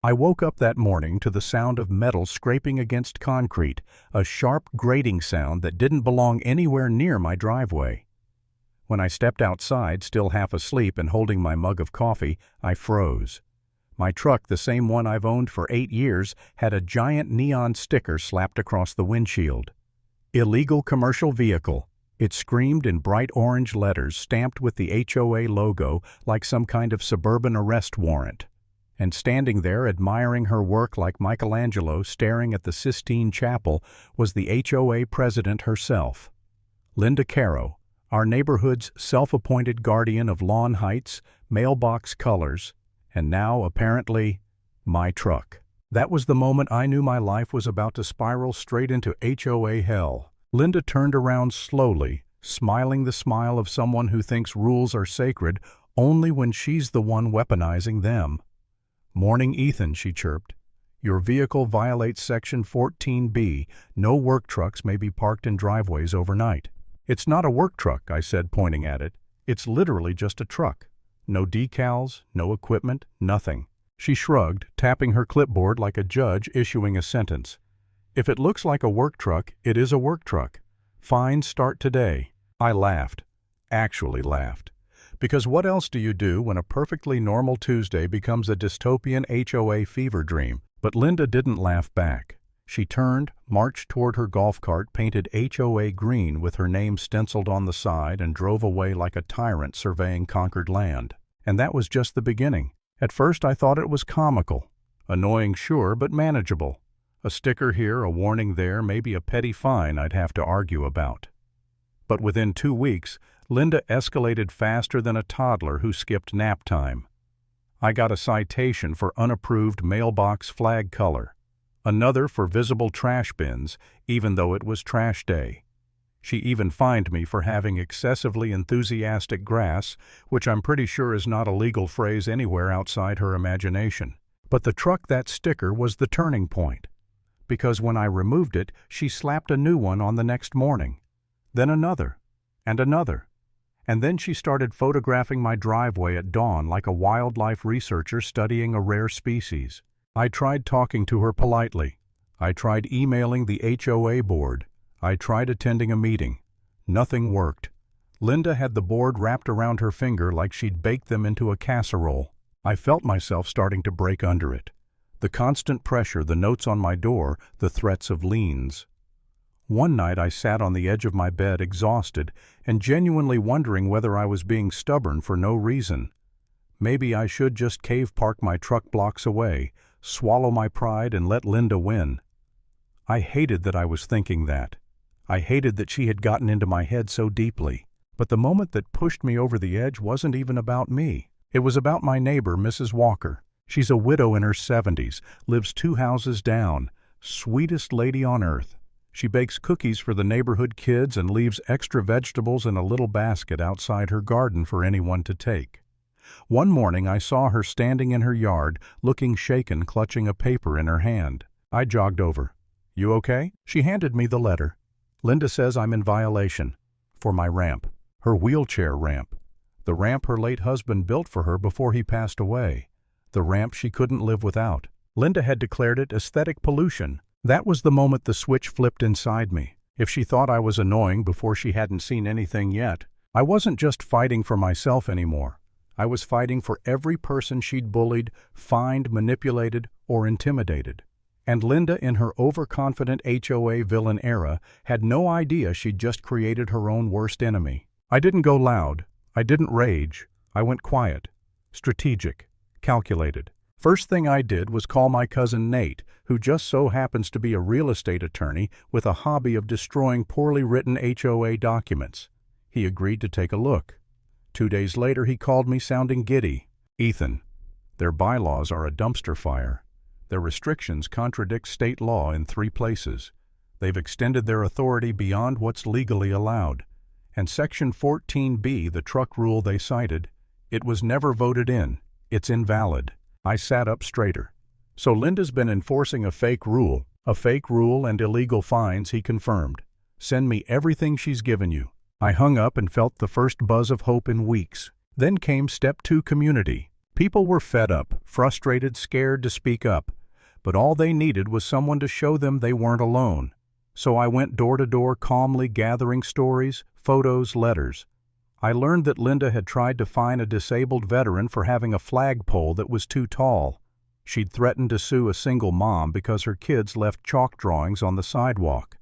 I woke up that morning to the sound of metal scraping against concrete, a sharp grating sound that didn't belong anywhere near my driveway. When I stepped outside, still half asleep and holding my mug of coffee, I froze. My truck, the same one I've owned for 8 years, had a giant neon sticker slapped across the windshield. Illegal commercial vehicle. It screamed in bright orange letters stamped with the HOA logo like some kind of suburban arrest warrant. And standing there admiring her work like Michelangelo staring at the Sistine Chapel was the HOA president herself. Linda Caro, our neighborhood's self-appointed guardian of lawn heights, mailbox colors, and now, apparently, my truck. That was the moment I knew my life was about to spiral straight into HOA hell. Linda turned around slowly, smiling the smile of someone who thinks rules are sacred only when she's the one weaponizing them. "Morning, Ethan," she chirped. "Your vehicle violates Section 14B. No work trucks may be parked in driveways overnight." "It's not a work truck," I said, pointing at it. "It's literally just a truck. No decals, no equipment, nothing." She shrugged, tapping her clipboard like a judge issuing a sentence. "If it looks like a work truck, it is a work truck. Fines start today." I laughed. Actually laughed. Because what else do you do when a perfectly normal Tuesday becomes a dystopian HOA fever dream? But Linda didn't laugh back. She turned, marched toward her golf cart painted HOA green with her name stenciled on the side, and drove away like a tyrant surveying conquered land. And that was just the beginning. At first I thought it was comical. Annoying, sure, but manageable. A sticker here, a warning there, maybe a petty fine I'd have to argue about. But within 2 weeks, Linda escalated faster than a toddler who skipped nap time. I got a citation for unapproved mailbox flag color. Another for visible trash bins, even though it was trash day. She even fined me for having excessively enthusiastic grass, which I'm pretty sure is not a legal phrase anywhere outside her imagination. But the truck that sticker was the turning point. Because when I removed it, she slapped a new one on the next morning. Then another, and another. And then she started photographing my driveway at dawn like a wildlife researcher studying a rare species. I tried talking to her politely. I tried emailing the HOA board. I tried attending a meeting. Nothing worked. Linda had the board wrapped around her finger like she'd baked them into a casserole. I felt myself starting to break under it. The constant pressure, the notes on my door, the threats of liens. One night I sat on the edge of my bed exhausted and genuinely wondering whether I was being stubborn for no reason. Maybe I should just cave park my truck blocks away, swallow my pride and let Linda win. I hated that I was thinking that. I hated that she had gotten into my head so deeply. But the moment that pushed me over the edge wasn't even about me. It was about my neighbor, Mrs. Walker. She's a widow in her 70s, lives 2 houses down, sweetest lady on earth. She bakes cookies for the neighborhood kids and leaves extra vegetables in a little basket outside her garden for anyone to take. One morning I saw her standing in her yard, looking shaken, clutching a paper in her hand. I jogged over. "You okay?" She handed me the letter. "Linda says I'm in violation. For my ramp. Her wheelchair ramp. The ramp her late husband built for her before he passed away. The ramp she couldn't live without. Linda had declared it aesthetic pollution." That was the moment the switch flipped inside me. If she thought I was annoying before she hadn't seen anything yet, I wasn't just fighting for myself anymore. I was fighting for every person she'd bullied, fined, manipulated, or intimidated. And Linda, in her overconfident HOA villain era, had no idea she'd just created her own worst enemy. I didn't go loud. I didn't rage. I went quiet, strategic, calculated. First thing I did was call my cousin Nate, who just so happens to be a real estate attorney with a hobby of destroying poorly written HOA documents. He agreed to take a look. 2 days later he called me sounding giddy. "Ethan, their bylaws are a dumpster fire. Their restrictions contradict state law in 3 places. They've extended their authority beyond what's legally allowed. And Section 14B, the truck rule they cited, it was never voted in. It's invalid." I sat up straighter. "So Linda's been enforcing a fake rule and illegal fines," he confirmed. "Send me everything she's given you." I hung up and felt the first buzz of hope in weeks. Then came Step 2 community. People were fed up, frustrated, scared to speak up, but all they needed was someone to show them they weren't alone. So I went door to door, calmly gathering stories, photos, letters. I learned that Linda had tried to fine a disabled veteran for having a flagpole that was too tall. She'd threatened to sue a single mom because her kids left chalk drawings on the sidewalk.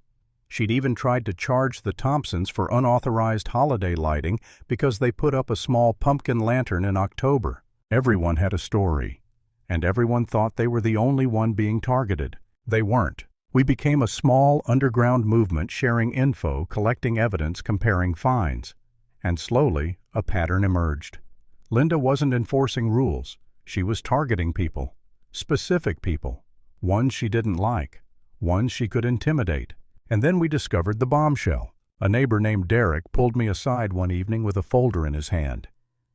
She'd even tried to charge the Thompsons for unauthorized holiday lighting because they put up a small pumpkin lantern in October. Everyone had a story, and everyone thought they were the only one being targeted. They weren't. We became a small underground movement, sharing info, collecting evidence, comparing finds. And slowly, a pattern emerged. Linda wasn't enforcing rules. She was targeting people. Specific people. Ones she didn't like. Ones she could intimidate. And then we discovered the bombshell. A neighbor named Derek pulled me aside one evening with a folder in his hand.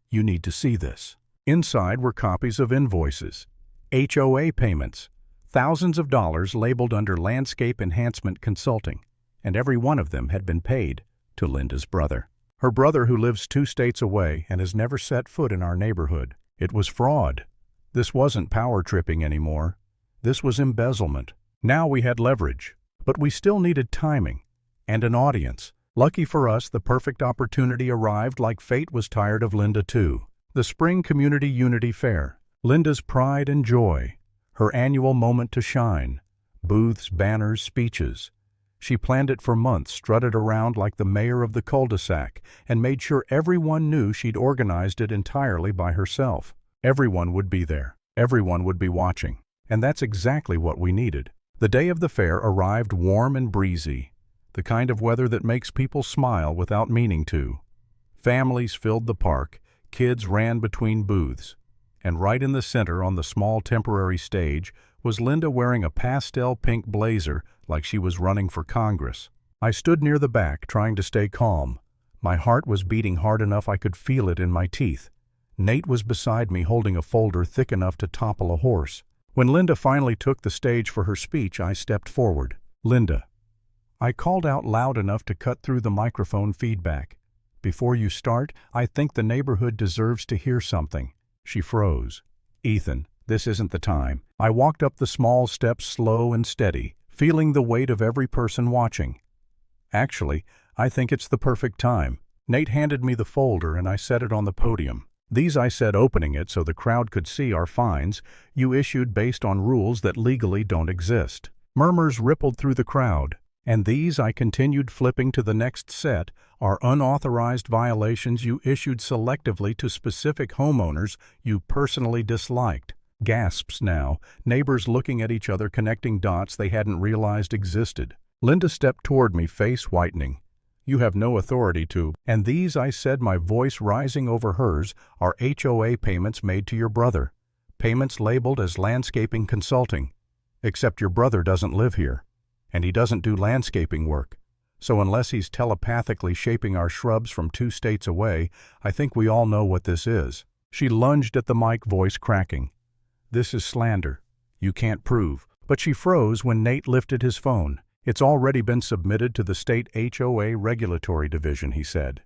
"You need to see this." Inside were copies of invoices, HOA payments, thousands of dollars labeled under Landscape Enhancement Consulting, and every one of them had been paid to Linda's brother. Her brother, who lives 2 states away and has never set foot in our neighborhood. It was fraud. This wasn't power tripping anymore. This was embezzlement. Now we had leverage, but we still needed timing and an audience. Lucky for us, the perfect opportunity arrived, like fate was tired of Linda too. The Spring Community Unity Fair, Linda's pride and joy, her annual moment to shine, booths, banners, speeches. She planned it for months, strutted around like the mayor of the cul-de-sac, and made sure everyone knew she'd organized it entirely by herself. Everyone would be there. Everyone would be watching. And that's exactly what we needed. The day of the fair arrived warm and breezy, the kind of weather that makes people smile without meaning to. Families filled the park, kids ran between booths, and right in the center on the small temporary stage was Linda wearing a pastel pink blazer like she was running for Congress. I stood near the back, trying to stay calm. My heart was beating hard enough I could feel it in my teeth. Nate was beside me, holding a folder thick enough to topple a horse. When Linda finally took the stage for her speech, I stepped forward. "Linda," I called out loud enough to cut through the microphone feedback. "Before you start, I think the neighborhood deserves to hear something." She froze. "Ethan, this isn't the time." I walked up the small steps, slow and steady, feeling the weight of every person watching. "Actually, I think it's the perfect time." Nate handed me the folder and I set it on the podium. "These," I said, opening it so the crowd could see, "are fines you issued based on rules that legally don't exist." Murmurs rippled through the crowd. "And these," I continued, flipping to the next set, "are unauthorized violations you issued selectively to specific homeowners you personally disliked." Gasps now, neighbors looking at each other, connecting dots they hadn't realized existed. Linda stepped toward me, face whitening. "You have no authority to." "And these," I said, my voice rising over hers, "are HOA payments made to your brother. Payments labeled as landscaping consulting. Except your brother doesn't live here. And he doesn't do landscaping work. So unless he's telepathically shaping our shrubs from 2 states away, I think we all know what this is." She lunged at the mic, voice cracking. "This is slander. You can't prove." But she froze when Nate lifted his phone. "It's already been submitted to the state HOA Regulatory Division," he said.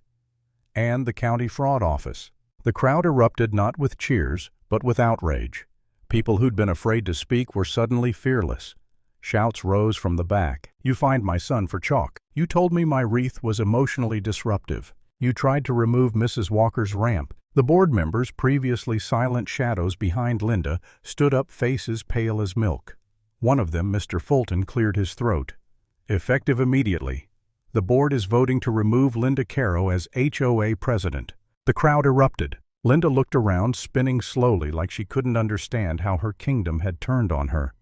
"And the county fraud office." The crowd erupted, not with cheers, but with outrage. People who'd been afraid to speak were suddenly fearless. Shouts rose from the back. "You fined my son for chalk. You told me my wreath was emotionally disruptive. You tried to remove Mrs. Walker's ramp." The board members, previously silent shadows behind Linda, stood up, faces pale as milk. One of them, Mr. Fulton, cleared his throat. "Effective immediately. The board is voting to remove Linda Caro as HOA president." The crowd erupted. Linda looked around, spinning slowly like she couldn't understand how her kingdom had turned on her.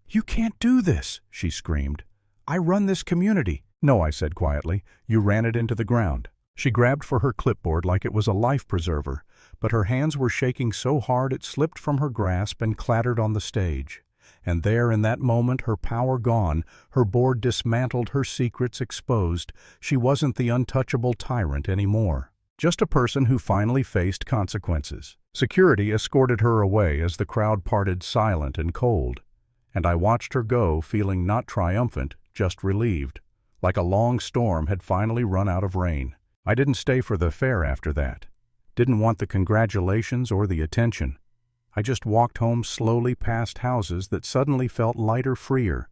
"You can't do this," she screamed. "I run this community." "No," I said quietly. "You ran it into the ground." She grabbed for her clipboard like it was a life preserver, but her hands were shaking so hard it slipped from her grasp and clattered on the stage. And there, in that moment, her power gone, her board dismantled, her secrets exposed, she wasn't the untouchable tyrant anymore. Just a person who finally faced consequences. Security escorted her away as the crowd parted, silent and cold. And I watched her go, feeling not triumphant, just relieved, like a long storm had finally run out of rain. I didn't stay for the fair after that. Didn't want the congratulations or the attention. I just walked home slowly past houses that suddenly felt lighter, freer,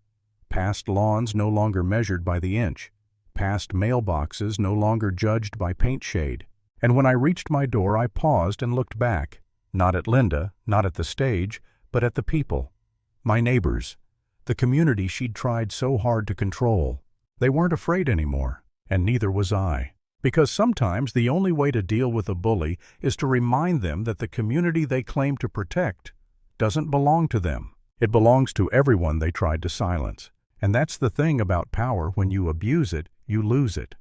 past lawns no longer measured by the inch, past mailboxes no longer judged by paint shade. And when I reached my door, I paused and looked back, not at Linda, not at the stage, but at the people, my neighbors, the community she'd tried so hard to control. They weren't afraid anymore, and neither was I. Because sometimes the only way to deal with a bully is to remind them that the community they claim to protect doesn't belong to them. It belongs to everyone they tried to silence. And that's the thing about power: when you abuse it, you lose it.